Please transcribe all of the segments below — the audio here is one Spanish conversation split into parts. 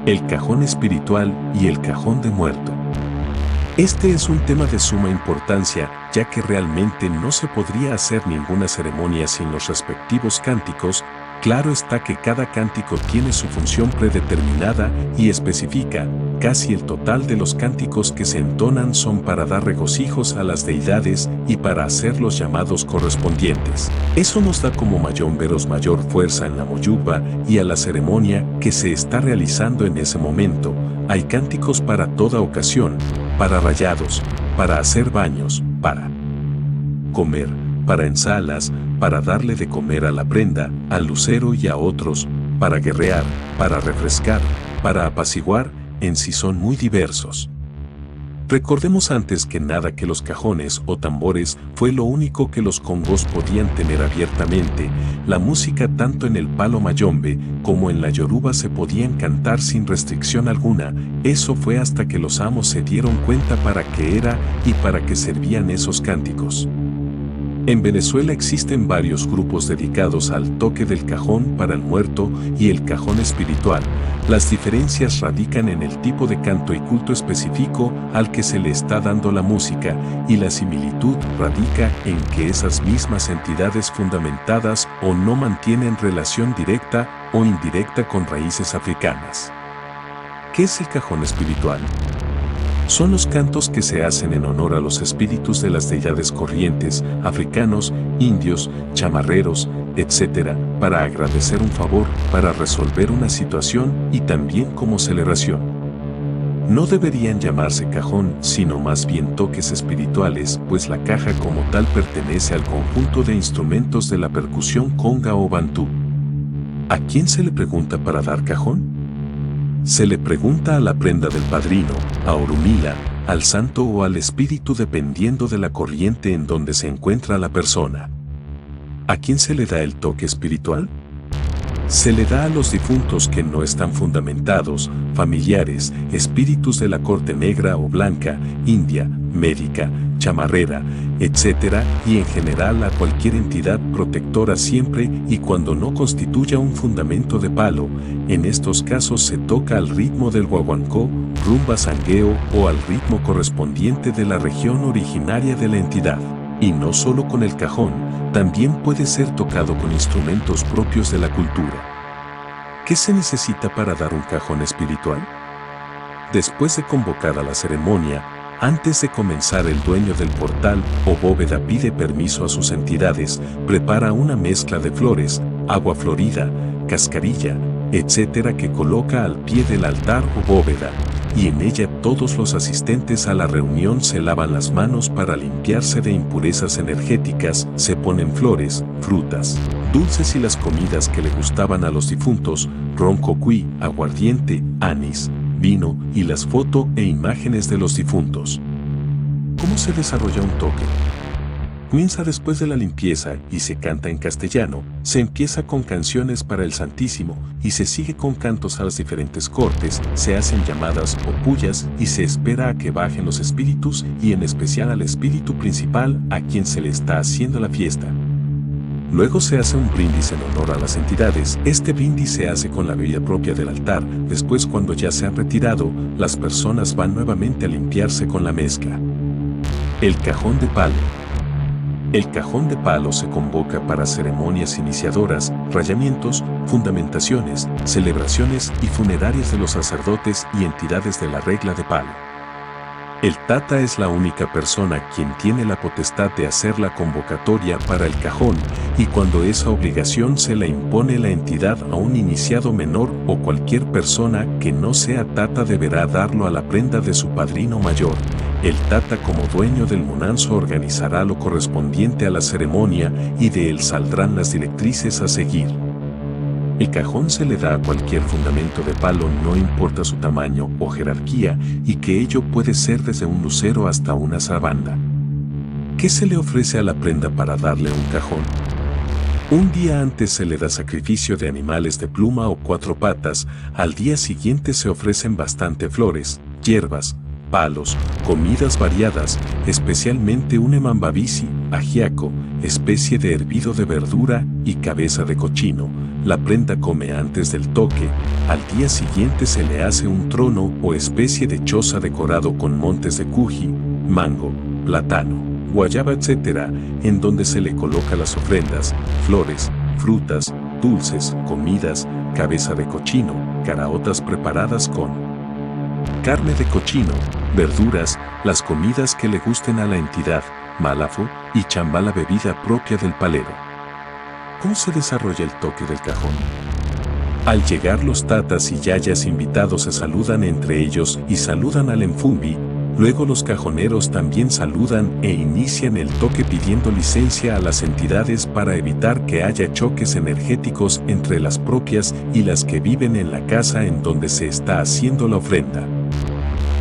el cajón espiritual y el cajón de muerto. Este es un tema de suma importancia, ya que realmente no se podría hacer ninguna ceremonia sin los respectivos cánticos. Claro está que cada cántico tiene su función predeterminada y especifica. Casi el total de los cánticos que se entonan son para dar regocijos a las deidades y para hacer los llamados correspondientes. Eso nos da como mayomberos mayor fuerza en la moyuba y a la ceremonia que se está realizando en ese momento. Hay cánticos para toda ocasión, para rayados, para hacer baños, para comer, para ensalas, para darle de comer a la prenda, al lucero y a otros, para guerrear, para refrescar, para apaciguar, en sí son muy diversos. Recordemos antes que nada que los cajones o tambores fue lo único que los congos podían tener abiertamente. La música tanto en el palo mayombe como en la yoruba se podían cantar sin restricción alguna. Eso fue hasta que los amos se dieron cuenta para qué era y para qué servían esos cánticos. En Venezuela existen varios grupos dedicados al toque del cajón para el muerto y el cajón espiritual. Las diferencias radican en el tipo de canto y culto específico al que se le está dando la música, y la similitud radica en que esas mismas entidades fundamentadas o no mantienen relación directa o indirecta con raíces africanas. ¿Qué es el cajón espiritual? Son los cantos que se hacen en honor a los espíritus de las deidades corrientes, africanos, indios, chamarreros, etc., para agradecer un favor, para resolver una situación y también como celebración. No deberían llamarse cajón, sino más bien toques espirituales, pues la caja como tal pertenece al conjunto de instrumentos de la percusión conga o bantú. ¿A quién se le pregunta para dar cajón? Se le pregunta a la prenda del padrino, a Orumila, al santo o al espíritu dependiendo de la corriente en donde se encuentra la persona. ¿A quién se le da el toque espiritual? Se le da a los difuntos que no están fundamentados, familiares, espíritus de la corte negra o blanca, india, médica, chamarrera, etc., y en general a cualquier entidad protectora siempre y cuando no constituya un fundamento de palo. En estos casos se toca al ritmo del guaguancó, rumba sangueo o al ritmo correspondiente de la región originaria de la entidad. Y no solo con el cajón, también puede ser tocado con instrumentos propios de la cultura. ¿Qué se necesita para dar un cajón espiritual? Después de convocada la ceremonia, antes de comenzar, el dueño del portal o bóveda pide permiso a sus entidades, prepara una mezcla de flores, agua florida, cascarilla, etc., que coloca al pie del altar o bóveda, y en ella todos los asistentes a la reunión se lavan las manos para limpiarse de impurezas energéticas, se ponen flores, frutas, dulces y las comidas que le gustaban a los difuntos, ron cocuy, aguardiente, anís, vino y las fotos e imágenes de los difuntos. ¿Cómo se desarrolla un toque? Comienza después de la limpieza y se canta en castellano, se empieza con canciones para el Santísimo y se sigue con cantos a las diferentes cortes, se hacen llamadas o pullas y se espera a que bajen los espíritus y en especial al espíritu principal a quien se le está haciendo la fiesta. Luego se hace un brindis en honor a las entidades. Este brindis se hace con la bebida propia del altar. Después, cuando ya se han retirado, las personas van nuevamente a limpiarse con la mezcla. El cajón de palo. El cajón de palo se convoca para ceremonias iniciadoras, rayamientos, fundamentaciones, celebraciones y funerarias de los sacerdotes y entidades de la regla de palo. El tata es la única persona quien tiene la potestad de hacer la convocatoria para el cajón, y cuando esa obligación se la impone la entidad a un iniciado menor o cualquier persona que no sea tata deberá darlo a la prenda de su padrino mayor. El tata como dueño del munanzo organizará lo correspondiente a la ceremonia y de él saldrán las directrices a seguir. El cajón se le da a cualquier fundamento de palo, no importa su tamaño o jerarquía, y que ello puede ser desde un lucero hasta una sabanda. ¿Qué se le ofrece a la prenda para darle un cajón? Un día antes se le da sacrificio de animales de pluma o cuatro patas, al día siguiente se ofrecen bastante flores, hierbas, palos, comidas variadas, especialmente un emambabisi, ajiaco, especie de hervido de verdura y cabeza de cochino. La prenda come antes del toque. Al día siguiente se le hace un trono o especie de choza decorado con montes de cuji, mango, plátano, guayaba, etc., en donde se le coloca las ofrendas, flores, frutas, dulces, comidas, cabeza de cochino, caraotas preparadas con carne de cochino, verduras, las comidas que le gusten a la entidad, malafo y chambala, bebida propia del palero. ¿Cómo se desarrolla el toque del cajón? Al llegar los tatas y yayas invitados se saludan entre ellos y saludan al enfumbi, luego los cajoneros también saludan e inician el toque pidiendo licencia a las entidades para evitar que haya choques energéticos entre las propias y las que viven en la casa en donde se está haciendo la ofrenda.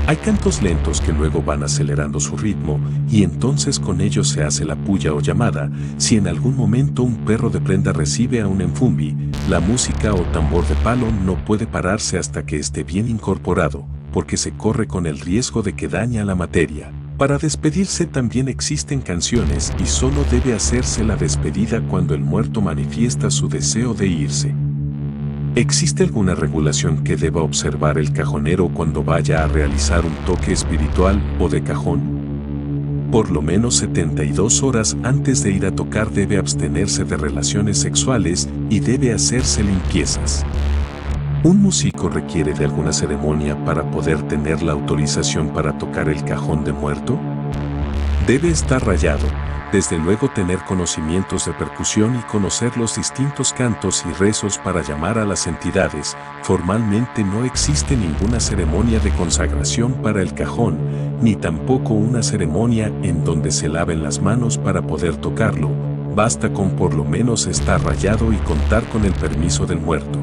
Hay cantos lentos que luego van acelerando su ritmo y entonces con ellos se hace la puya o llamada. Si en algún momento un perro de prenda recibe a un enfumbi, la música o tambor de palo no puede pararse hasta que esté bien incorporado, porque se corre con el riesgo de que daña la materia. Para despedirse también existen canciones y solo debe hacerse la despedida cuando el muerto manifiesta su deseo de irse. ¿Existe alguna regulación que deba observar el cajonero cuando vaya a realizar un toque espiritual o de cajón? Por lo menos 72 horas antes de ir a tocar debe abstenerse de relaciones sexuales y debe hacerse limpiezas. ¿Un músico requiere de alguna ceremonia para poder tener la autorización para tocar el cajón de muerto? Debe estar rayado. Desde luego tener conocimientos de percusión y conocer los distintos cantos y rezos para llamar a las entidades. Formalmente no existe ninguna ceremonia de consagración para el cajón, ni tampoco una ceremonia en donde se laven las manos para poder tocarlo. Basta con por lo menos estar rayado y contar con el permiso del muerto.